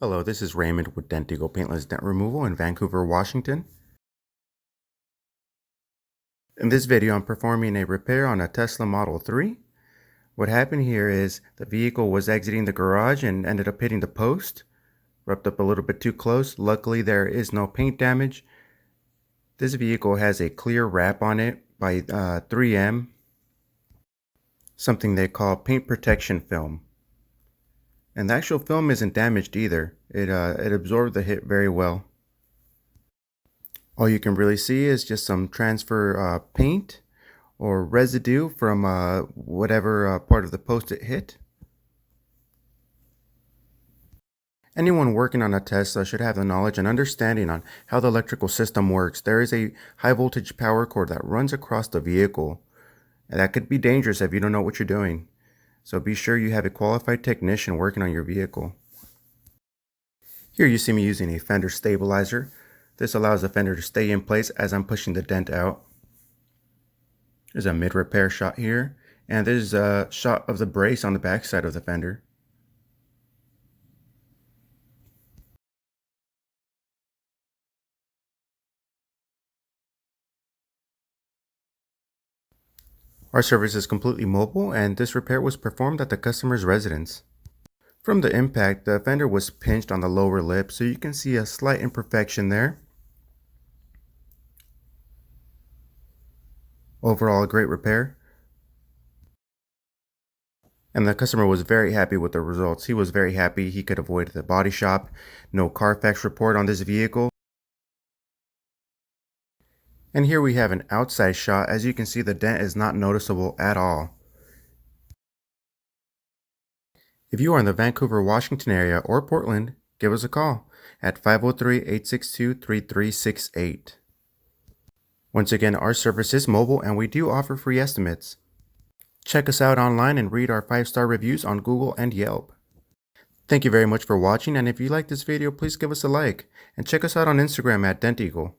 Hello, this is Raymond with Dent Eagle Paintless Dent Removal in Vancouver, Washington. In this video, I'm performing a repair on a Tesla Model 3. What happened here is the vehicle was exiting the garage and ended up hitting the post. Rubbed up a little bit too close. Luckily, there is no paint damage. This vehicle has a clear wrap on it by 3M, something they call paint protection film. And the actual film isn't damaged either. It absorbed the hit very well. All you can really see is just some transfer paint or residue from whatever part of the post it hit. Anyone working on a Tesla should have the knowledge and understanding on how the electrical system works. There is a high voltage power cord that runs across the vehicle, and that could be dangerous if you don't know what you're doing. So be sure you have a qualified technician working on your vehicle. Here you see me using a fender stabilizer. This allows the fender to stay in place as I'm pushing the dent out. There's a mid-repair shot here, and there's a shot of the brace on the back side of the fender. Our service is completely mobile, and this repair was performed at the customer's residence. From the impact, the fender was pinched on the lower lip, so you can see a slight imperfection there. Overall, a great repair. And the customer was very happy with the results. He was very happy he could avoid the body shop, no Carfax report on this vehicle. And here we have an outside shot. As you can see, the dent is not noticeable at all. If you are in the Vancouver, Washington area or Portland, give us a call at 503-862-3368. Once again, our service is mobile and we do offer free estimates. Check us out online and read our 5-star reviews on Google and Yelp. Thank you very much for watching, and if you like this video, please give us a like and check us out on Instagram at Dent Eagle.